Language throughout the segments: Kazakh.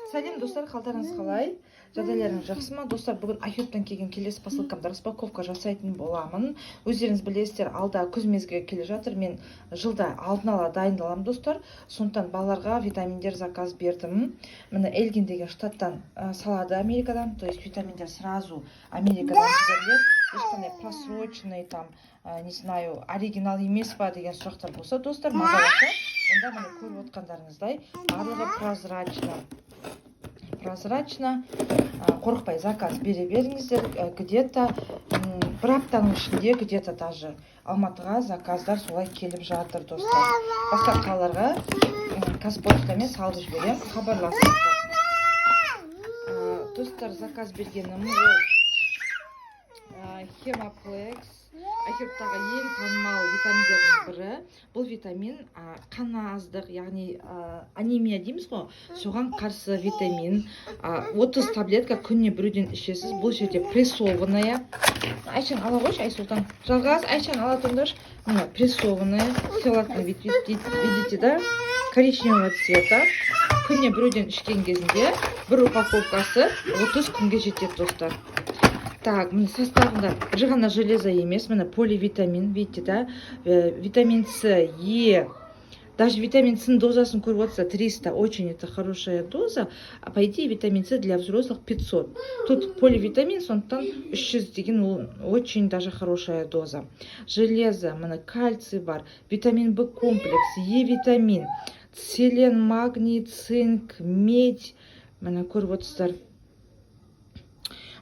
Сәлем достар, қалдарыңыз қалай? Жағдайларыңыз жақсы ма? Достар, бүгін Айхюбтан келген келесі посылкамда распаковка жасайтын боламын. Өздеріңіз білесіздер, алда күз мезгілі келе жатыр. Мен жылда алдын ала дайындаламын достар. Сондықтан балаларға витаминдер заказ бердім. Міне Элгин деген штаттан салады, Америкадан. То есть витаминдер сразу Америкадан беріледі. Ешқандай просроченный там, не знаю, оригинал емес па деген сұрақтар болса, достар, мазаласа, онда міне көріп отқандарыңыздай барлығы прозрачно, қорықпай заказ бере беріңіздер. Где-то бір аптаның ішінде, где-то даже Алматыға заказдар солай келіп жатыр достар. Басқа қалаларға қазпоштамен салып жіберем, хабарласыңыздар. Достар, заказ бергенім Хемаплекс, Айхюбтағы ең танымал витаминдердің бірі. Бұл витамин қан аздық, яғни анемия дейміз ғой, соған қарсы витамин. 30 таблетка күніне біреуден ішесіз. Бұл жерде прессованная. Айшан ала қойшы, Айсұлтан. Жалғас, Айшан ала тұрыңдаршы. Мына прессованная, фиолетовый, видите, да? Коричневого цвета. Күніне біреуден ішкен кезінде бір упаковкасы 30 күнге жетеді достар. Так, міне составында бір ғана железо емес, міне поливитамин, видите, да? Витамин С, Е. Даже витамин С дозасын көріп отырса 300, очень это хорошая доза. А по идее витамин С для взрослых 500. Тут поливитамин, сондықтан 300 деген очень даже хорошая доза. Железо, міне кальций бар, витамин В комплекс, Е витамин, селен, магний, цинк, медь. Міне көріп отырсыздар.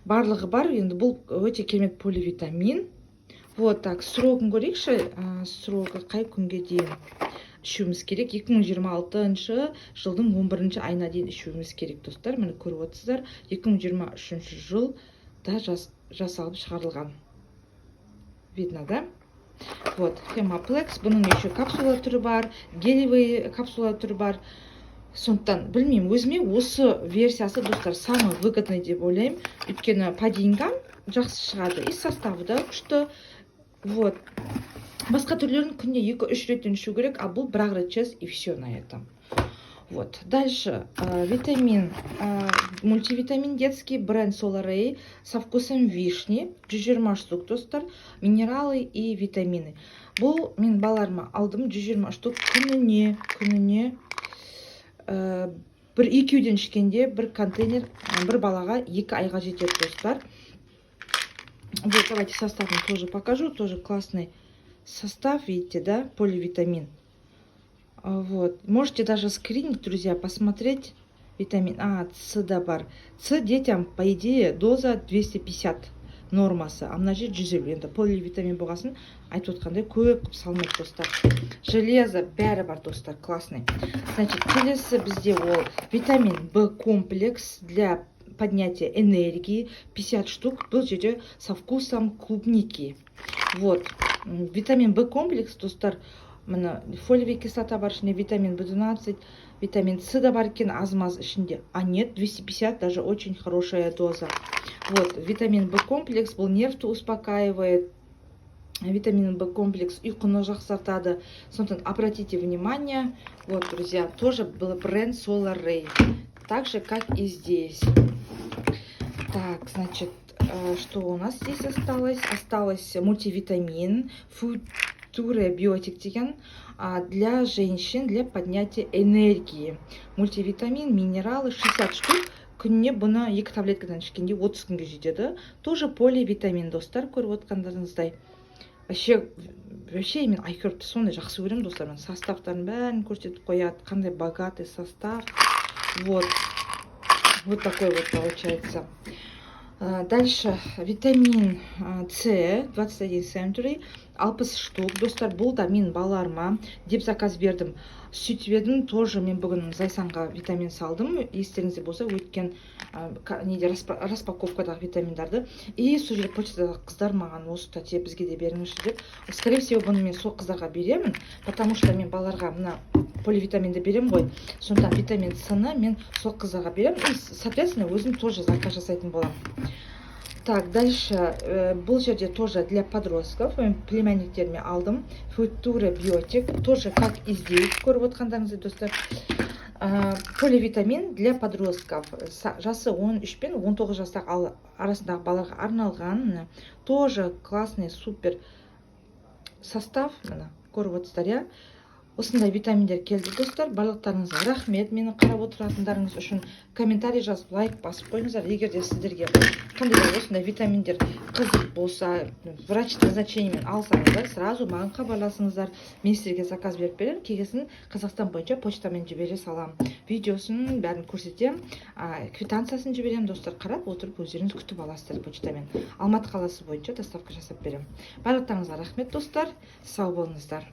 Барлығы бар, енді бұл өте керемет поливитамин. Вот так, срогын көрейікші, срогы қай күнге дейін ішуіміз керек. 2026 жылдың 11 айына дейін ішуіміз керек достар. Міне көріп отырсыздар, 2023 жылда жасалып шығарылған. Видно, да? Вот, Хемаплекс, бұның еще капсула түрі бар, гелевый капсула түрі бар. Сондықтан, білмеймін, өзіме осы версиясы достар самый выгодный деп ойлаймын. Өйткені по деньгам жақсы шығады. И составы да күшті. Вот. Басқа түрлерін күнде 2-3 реттен ішу керек, а бұл бір-ақ рет ішесіз и все на этом. Вот. Дальше витамин, мультивитамин детский, бренд Соларей со вкусом вишни, 120 штук достар, минералы и витамины. Бұл мен балаларыма алдым 120 штук күніне бір екеуден ішкенде бір контейнер бір балаға 2 айға жетеді достар. Вот, давайте составын тоже покажу, тоже классный состав, видите, да, поливитамин. Вот, можете даже скринить, друзья, посмотреть витамин С да бар. С детям, по идее, доза 250 нормасы, а мына жер 150. Енді поливитамин болғасын айтып отқандай көп салмайды достар. Железо бәрі бар достар, классный. Значит, келесі бізде ол витамин В комплекс для поднятия энергии, 50 штук, бұл жерде со вкусом клубники. Вот, витамин В комплекс достар, мына фолиевая кислота бар ішінде, витамин В12, витамин С да бар екен аз-маз ішінде. А нет, 250, даже очень хорошая доза. Вот, витамин В комплекс, бұл нервты успокаивает. Витамин В комплекс ұйқыны жақсартады. Сондықтан обратите внимание, вот, друзья, тоже был бренд Соларей, так же, как и здесь. Так, значит, что у нас здесь осталось? Осталось мультивитамин, Future Biotic деген, для женщин, для поднятия энергии. Мультивитамин, минералы, 60 штук. Күніне бұны 2 таблеткадан ішкенде 30 күнге жетеді. Тоже поливитамин достар, көріп отқандарыңыздай. Вообще мен Айхюбты сондай жақсы көремін достар. Мен составтарын бәрін көрсетіп қояды, қандай богатый состав. Вот. Вот такой вот получается. Дальше витамин С 21 Century 60 штук достар. Бұл да мен балаларыма деп заказ бердім. Сөйтіп едім, тоже мен бүгін Зайсанға витамин салдым. Естеріңізде болса, өткен распаковкадағы витаминдарды. И сол жерде почтадағы қыздар маған осы тәте бізге де беріңізші деп. Скорее всего, бұны мен сол қыздарға беремін, потому что мен балаларға мына поливитаминді берем ғой. Сондықтан витамин С-ны мен сол қыздарға берем. И, соответственно, өзім тоже заказ жасайтын боламын. Так, дальше, бұл жерде тоже для подростков, племянниктеріме алдым. Future Biotic, тоже как и здесь, көріп отқандарыңыздай достар. Поливитамин для подростков. Жасы 13 пен 19 жастағы арасындағы балаға арналған. Тоже классный, супер состав. Мына көріп отырсыздар, иә. Осындай витаминдер келді, достар. Барлықтарыңызға рахмет. Мені қарап отыратындарыңыз үшін комментарий жазып, лайк басып қойыңыздар. Егер де сіздерге қандай да осындай витаминдер қызық болса, врач назначениемен алсаңыздар, сразу маған хабарласыңыздар. Мен сіздерге заказ беріп беремін. Кегесін Қазақстан бойынша почтамен жібере салам. Видеосын бәрін көрсетем, квитанциясын жіберем, достар. Қарап отырып өздеріңіз күтіп аласыздар почтамен. Алматы қаласы бойынша доставка жасап берем. Барлықтарыңызға рахмет, достар. Сау болыңыздар.